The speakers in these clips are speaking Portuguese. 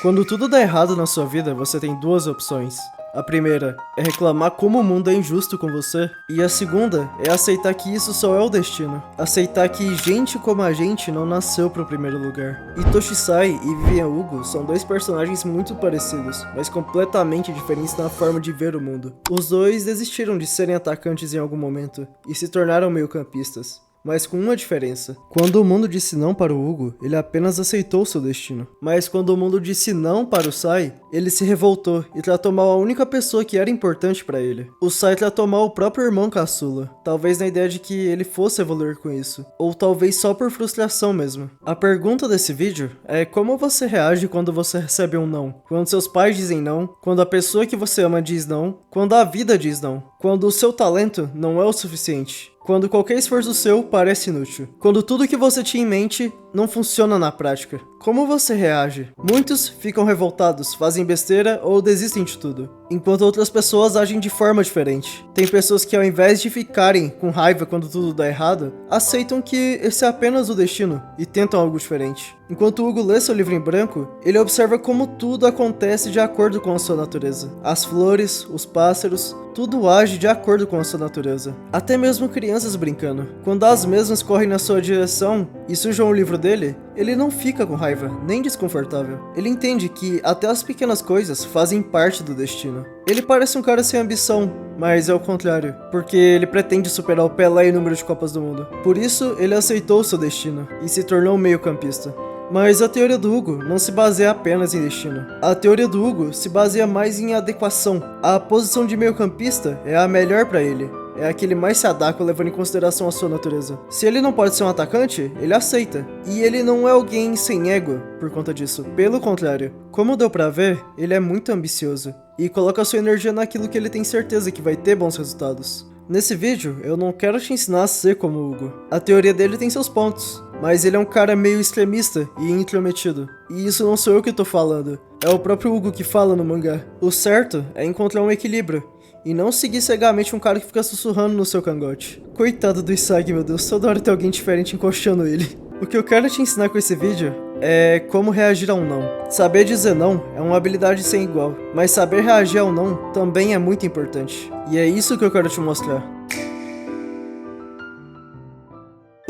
Quando tudo dá errado na sua vida, você tem duas opções. A primeira é reclamar como o mundo é injusto com você, e a segunda é aceitar que isso só é o destino. Aceitar que gente como a gente não nasceu pro primeiro lugar. Hitoshi Sai e Vivian Hugo são dois personagens muito parecidos, mas completamente diferentes na forma de ver o mundo. Os dois desistiram de serem atacantes em algum momento, e se tornaram meio-campistas. Mas com uma diferença. Quando o mundo disse não para o Hugo, ele apenas aceitou seu destino. Mas quando o mundo disse não para o Sai, ele se revoltou e tratou mal a única pessoa que era importante para ele. O Sai tratou mal o próprio irmão caçula, talvez na ideia de que ele fosse evoluir com isso, ou talvez só por frustração mesmo. A pergunta desse vídeo é como você reage quando você recebe um não? Quando seus pais dizem não, quando a pessoa que você ama diz não, quando a vida diz não, quando o seu talento não é o suficiente. Quando qualquer esforço seu parece inútil. Quando tudo que você tinha em mente não funciona na prática. Como você reage? Muitos ficam revoltados, fazem besteira ou desistem de tudo. Enquanto outras pessoas agem de forma diferente. Tem pessoas que ao invés de ficarem com raiva quando tudo dá errado, aceitam que esse é apenas o destino e tentam algo diferente. Enquanto Hugo lê seu livro em branco, ele observa como tudo acontece de acordo com a sua natureza. As flores, os pássaros, tudo age de acordo com a sua natureza. Até mesmo crianças brincando. Quando as mesmas correm na sua direção e sujam o livro dele, ele não fica com raiva, nem desconfortável. Ele entende que até as pequenas coisas fazem parte do destino. Ele parece um cara sem ambição, mas é o contrário, porque ele pretende superar o Pelé em número de Copas do Mundo. Por isso, ele aceitou seu destino e se tornou um meio-campista. Mas a teoria do Hugo não se baseia apenas em destino. A teoria do Hugo se baseia mais em adequação. A posição de meio-campista é a melhor para ele. É a que ele mais se adequa levando em consideração a sua natureza. Se ele não pode ser um atacante, ele aceita. E ele não é alguém sem ego por conta disso. Pelo contrário, como deu pra ver, ele é muito ambicioso. E coloca sua energia naquilo que ele tem certeza que vai ter bons resultados. Nesse vídeo, eu não quero te ensinar a ser como o Hugo. A teoria dele tem seus pontos, mas ele é um cara meio extremista e intrometido. E isso não sou eu que tô falando, é o próprio Hugo que fala no mangá. O certo é encontrar um equilíbrio, e não seguir cegamente um cara que fica sussurrando no seu cangote. Coitado do Isagi, meu Deus, toda hora tem alguém diferente encoxando ele. O que eu quero te ensinar com esse vídeo é como reagir a um não. Saber dizer não é uma habilidade sem igual, mas saber reagir ao não também é muito importante. E é isso que eu quero te mostrar.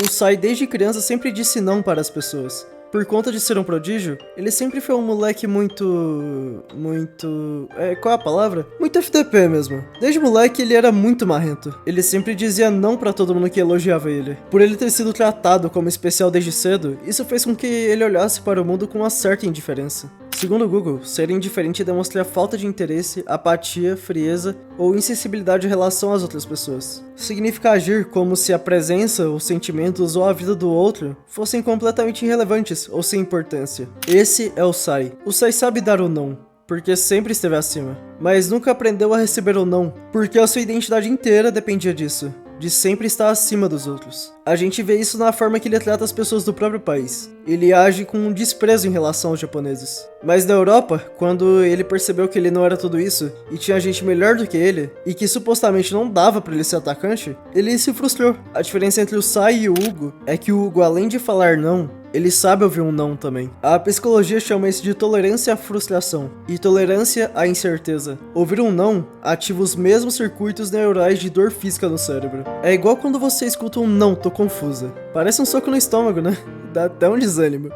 O Sai desde criança sempre disse não para as pessoas. Por conta de ser um prodígio, ele sempre foi um moleque muito... qual é a palavra? Muito FDP mesmo. Desde moleque ele era muito marrento. Ele sempre dizia não pra todo mundo que elogiava ele. Por ele ter sido tratado como especial desde cedo, isso fez com que ele olhasse para o mundo com uma certa indiferença. Segundo o Google, ser indiferente demonstra falta de interesse, apatia, frieza ou insensibilidade em relação às outras pessoas. Significa agir como se a presença, os sentimentos ou a vida do outro fossem completamente irrelevantes ou sem importância. Esse é o Sai. O Sai sabe dar o não, porque sempre esteve acima, mas nunca aprendeu a receber o não, porque a sua identidade inteira dependia disso. De sempre estar acima dos outros. A gente vê isso na forma que ele trata as pessoas do próprio país. Ele age com um desprezo em relação aos japoneses. Mas na Europa, quando ele percebeu que ele não era tudo isso, e tinha gente melhor do que ele, e que supostamente não dava pra ele ser atacante, ele se frustrou. A diferença entre o Sai e o Hugo é que o Hugo, além de falar não, ele sabe ouvir um não também. A psicologia chama isso de tolerância à frustração e tolerância à incerteza. Ouvir um não ativa os mesmos circuitos neurais de dor física no cérebro. É igual quando você escuta um não, tô confusa. Parece um soco no estômago, né? Dá até um desânimo.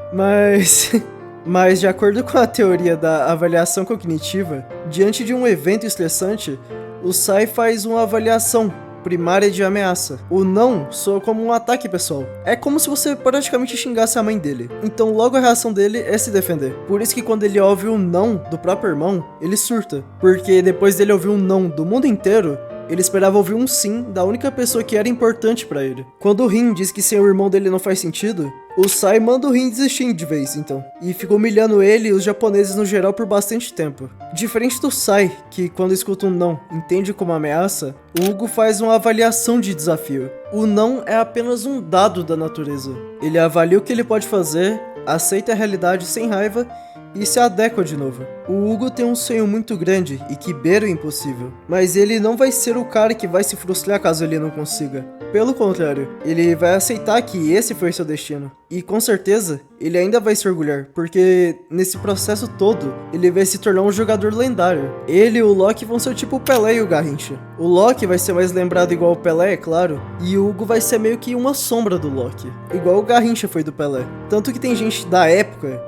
Mas de acordo com a teoria da avaliação cognitiva, diante de um evento estressante, o Sai faz uma avaliação primária de ameaça. O não soa como um ataque pessoal. É como se você praticamente xingasse a mãe dele. Então logo a reação dele é se defender. Por isso que quando ele ouve um não do próprio irmão, ele surta. Porque depois dele ouvir um não do mundo inteiro, ele esperava ouvir um sim da única pessoa que era importante pra ele. Quando o Rin diz que sem o irmão dele não faz sentido, o Sai manda o Rin desistir de vez, então. E ficou humilhando ele e os japoneses no geral por bastante tempo. Diferente do Sai, que quando escuta um não, entende como ameaça, o Hugo faz uma avaliação de desafio. O não é apenas um dado da natureza. Ele avalia o que ele pode fazer, aceita a realidade sem raiva e se adequa de novo. O Hugo tem um sonho muito grande e que beira o impossível, mas ele não vai ser o cara que vai se frustrar caso ele não consiga. Pelo contrário, ele vai aceitar que esse foi seu destino. E com certeza, ele ainda vai se orgulhar, porque nesse processo todo, ele vai se tornar um jogador lendário. Ele e o Loki vão ser tipo o Pelé e o Garrincha. O Loki vai ser mais lembrado igual o Pelé, é claro, e o Hugo vai ser meio que uma sombra do Loki, igual o Garrincha foi do Pelé. Tanto que tem gente da época,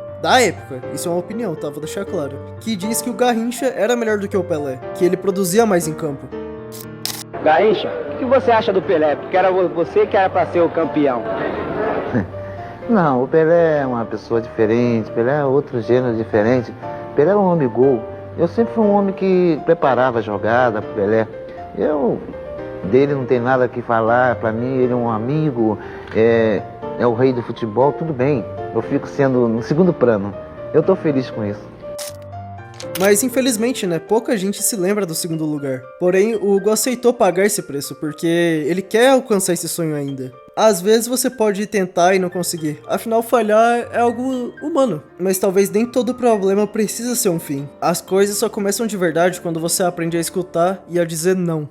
isso é uma opinião, tá? Vou deixar claro, que diz que o Garrincha era melhor do que o Pelé, que ele produzia mais em campo. Garrincha, o que você acha do Pelé? Porque era você que era pra ser o campeão. Não, o Pelé é uma pessoa diferente, Pelé é outro gênero diferente. Pelé é um homem gol. Eu sempre fui um homem que preparava a jogada pro Pelé. Dele não tem nada que falar, pra mim ele é um amigo, é o rei do futebol, tudo bem. Eu fico sendo no segundo plano. Eu tô feliz com isso. Mas infelizmente, né, pouca gente se lembra do segundo lugar. Porém, o Hugo aceitou pagar esse preço, porque ele quer alcançar esse sonho ainda. Às vezes você pode tentar e não conseguir, afinal falhar é algo humano. Mas talvez nem todo problema precisa ser um fim. As coisas só começam de verdade quando você aprende a escutar e a dizer não.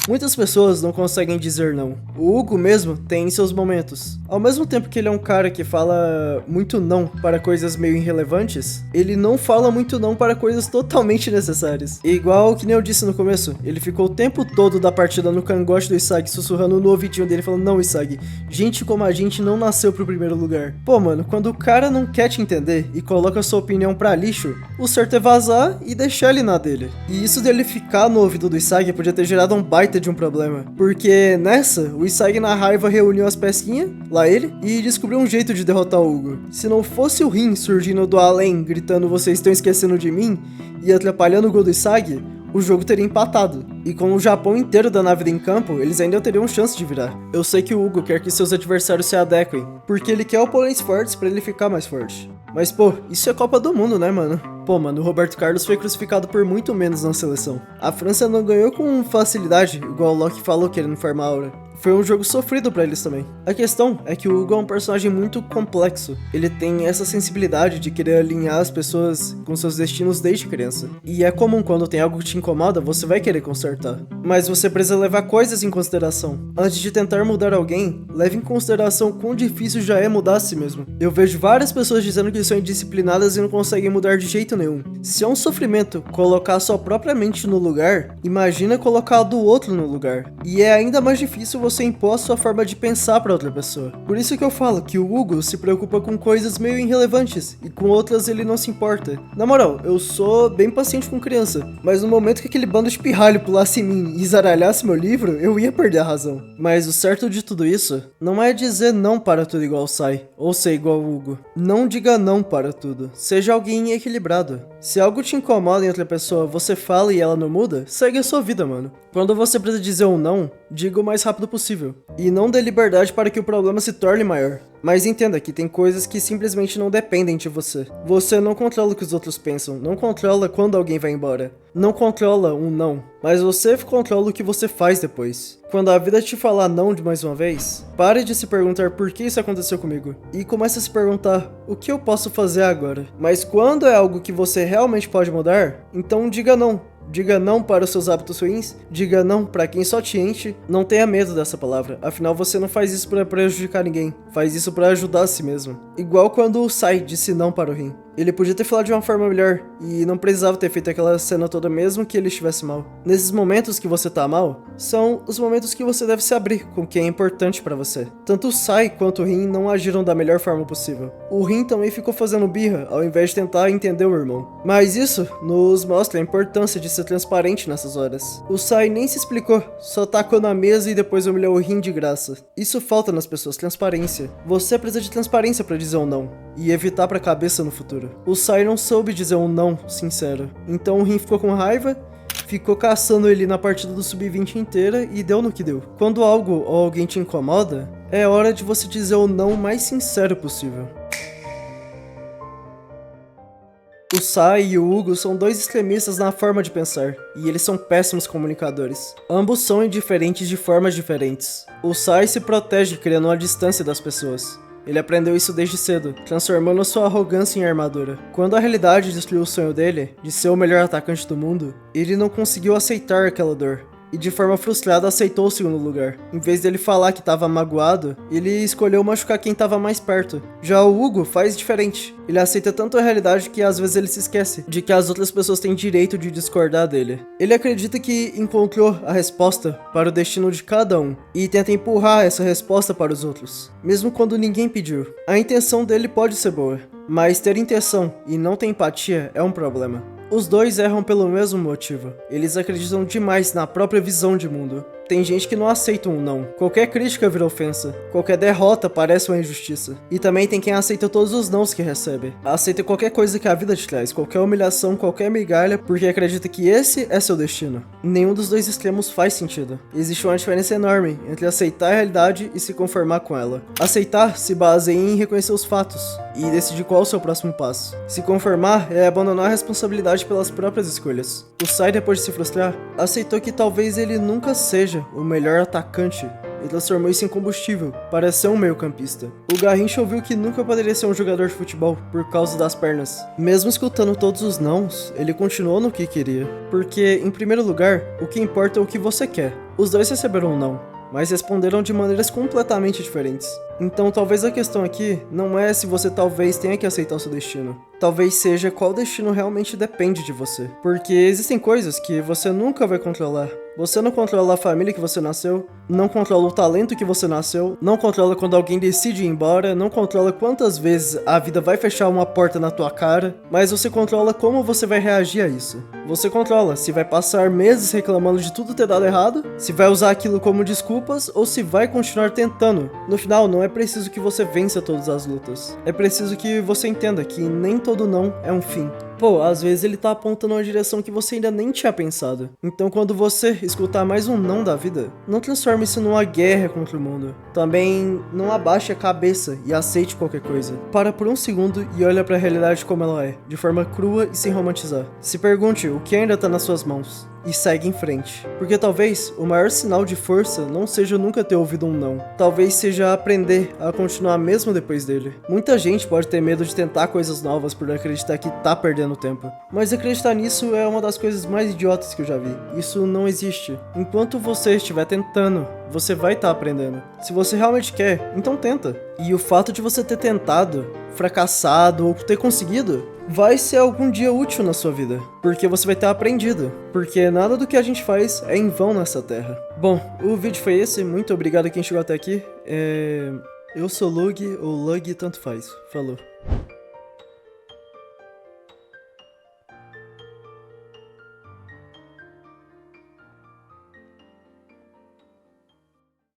Muitas pessoas não conseguem dizer não. O Hugo mesmo tem seus momentos. Ao mesmo tempo que ele é um cara que fala muito não para coisas meio irrelevantes, ele não fala muito não para coisas totalmente necessárias. E igual que nem eu disse no começo, ele ficou o tempo todo da partida no cangote do Isagi, sussurrando no ouvidinho dele, falando: não, Isagi, gente como a gente não nasceu pro primeiro lugar. Pô, mano, quando o cara não quer te entender e coloca sua opinião pra lixo, o certo é vazar e deixar ele na dele. E isso dele ficar no ouvido do Isagi podia ter gerado um baita de um problema, porque nessa, o Isagi na raiva reuniu as pecinhas, lá ele, e descobriu um jeito de derrotar o Hugo. Se não fosse o Rin surgindo do além, gritando "vocês estão esquecendo de mim", e atrapalhando o gol do Isagi, o jogo teria empatado. E com o Japão inteiro da nave em campo, eles ainda teriam chance de virar. Eu sei que o Hugo quer que seus adversários se adequem, porque ele quer oponentes fortes pra ele ficar mais forte. Mas pô, isso é Copa do Mundo, né, mano? Pô, mano, o Roberto Carlos foi crucificado por muito menos na seleção. A França não ganhou com facilidade, igual o Loki falou querendo farmar aura. Foi um jogo sofrido pra eles também. A questão é que o Hugo é um personagem muito complexo. Ele tem essa sensibilidade de querer alinhar as pessoas com seus destinos desde criança. E é comum quando tem algo que te incomoda, você vai querer consertar. Mas você precisa levar coisas em consideração. Antes de tentar mudar alguém, leve em consideração quão difícil já é mudar a si mesmo. Eu vejo várias pessoas dizendo que são indisciplinadas e não conseguem mudar de jeito nenhum. Se é um sofrimento colocar sua própria mente no lugar, imagina colocar a do outro no lugar. E é ainda mais difícil você impor a sua forma de pensar para outra pessoa. Por isso que eu falo que o Hugo se preocupa com coisas meio irrelevantes e com outras ele não se importa. Na moral, eu sou bem paciente com criança, mas no momento que aquele bando de pirralho pulasse em mim e zaralhasse meu livro, eu ia perder a razão. Mas o certo de tudo isso não é dizer não para tudo igual o Sai, ou ser igual o Hugo. Não diga não para tudo. Seja alguém equilibrado. Se algo te incomoda em outra pessoa, você fala e ela não muda, segue a sua vida, mano. Quando você precisa dizer um não, diga o mais rápido possível. E não dê liberdade para que o problema se torne maior. Mas entenda que tem coisas que simplesmente não dependem de você. Você não controla o que os outros pensam, não controla quando alguém vai embora, não controla um não, mas você controla o que você faz depois. Quando a vida te falar não de mais uma vez, pare de se perguntar por que isso aconteceu comigo e comece a se perguntar o que eu posso fazer agora. Mas quando é algo que você realmente pode mudar, então diga não. Diga não para os seus hábitos ruins, diga não para quem só te enche, não tenha medo dessa palavra, afinal você não faz isso para prejudicar ninguém, faz isso para ajudar a si mesmo. Igual quando o Sai disse não para o Rin. Ele podia ter falado de uma forma melhor, e não precisava ter feito aquela cena toda mesmo que ele estivesse mal. Nesses momentos que você tá mal, são os momentos que você deve se abrir com quem é importante pra você. Tanto o Sai quanto o Rin não agiram da melhor forma possível. O Rin também ficou fazendo birra, ao invés de tentar entender o irmão. Mas isso nos mostra a importância de ser transparente nessas horas. O Sai nem se explicou, só tacou na mesa e depois humilhou o Rin de graça. Isso falta nas pessoas, transparência. Você precisa de transparência pra dizer um não, e evitar pra cabeça no futuro. O Sai não soube dizer um não sincero, então o Rin ficou com raiva, ficou caçando ele na partida do Sub-20 inteira e deu no que deu. Quando algo ou alguém te incomoda, é hora de você dizer o não mais sincero possível. O Sai e o Hugo são dois extremistas na forma de pensar, e eles são péssimos comunicadores. Ambos são indiferentes de formas diferentes. O Sai se protege criando uma distância das pessoas. Ele aprendeu isso desde cedo, transformando sua arrogância em armadura. Quando a realidade destruiu o sonho dele, de ser o melhor atacante do mundo, ele não conseguiu aceitar aquela dor. E de forma frustrada aceitou o segundo lugar. Em vez dele falar que estava magoado, ele escolheu machucar quem estava mais perto. Já o Hugo faz diferente. Ele aceita tanto a realidade que às vezes ele se esquece de que as outras pessoas têm direito de discordar dele. Ele acredita que encontrou a resposta para o destino de cada um e tenta empurrar essa resposta para os outros, mesmo quando ninguém pediu. A intenção dele pode ser boa, mas ter intenção e não ter empatia é um problema. Os dois erram pelo mesmo motivo. Eles acreditam demais na própria visão de mundo. Tem gente que não aceita um não. Qualquer crítica vira ofensa. Qualquer derrota parece uma injustiça. E também tem quem aceita todos os nãos que recebe. Aceita qualquer coisa que a vida te traz, qualquer humilhação, qualquer migalha, porque acredita que esse é seu destino. Nenhum dos dois extremos faz sentido. Existe uma diferença enorme entre aceitar a realidade e se conformar com ela. Aceitar se baseia em reconhecer os fatos e decidir qual é o seu próximo passo. Se conformar é abandonar a responsabilidade pelas próprias escolhas. O Sai, depois de se frustrar, aceitou que talvez ele nunca seja o melhor atacante e transformou isso em combustível para ser um meio-campista. O Garrincha ouviu que nunca poderia ser um jogador de futebol por causa das pernas. Mesmo escutando todos os nãos, ele continuou no que queria. Porque, em primeiro lugar, o que importa é o que você quer. Os dois receberam um não, mas responderam de maneiras completamente diferentes. Então talvez a questão aqui não é se você talvez tenha que aceitar o seu destino. Talvez seja qual destino realmente depende de você. Porque existem coisas que você nunca vai controlar. Você não controla a família que você nasceu, não controla o talento que você nasceu, não controla quando alguém decide ir embora, não controla quantas vezes a vida vai fechar uma porta na tua cara, mas você controla como você vai reagir a isso. Você controla se vai passar meses reclamando de tudo ter dado errado, se vai usar aquilo como desculpas ou se vai continuar tentando. No final, não é preciso que você vença todas as lutas. É preciso que você entenda que nem todo não é um fim. Pô, às vezes ele tá apontando uma direção que você ainda nem tinha pensado. Então quando você escutar mais um não da vida, não transforme isso numa guerra contra o mundo. Também não abaixe a cabeça e aceite qualquer coisa. Para por um segundo e olha pra realidade como ela é, de forma crua e sem romantizar. Se pergunte o que ainda tá nas suas mãos. E segue em frente. Porque talvez o maior sinal de força não seja nunca ter ouvido um não. Talvez seja aprender a continuar mesmo depois dele. Muita gente pode ter medo de tentar coisas novas por acreditar que tá perdendo tempo. Mas acreditar nisso é uma das coisas mais idiotas que eu já vi. Isso não existe. Enquanto você estiver tentando, você vai estar aprendendo. Se você realmente quer, então tenta. E o fato de você ter tentado, fracassado ou ter conseguido vai ser algum dia útil na sua vida, porque você vai ter aprendido, porque nada do que a gente faz é em vão nessa terra. Bom, o vídeo foi esse, muito obrigado a quem chegou até aqui. Eu sou Lug ou Lug, tanto faz. Falou.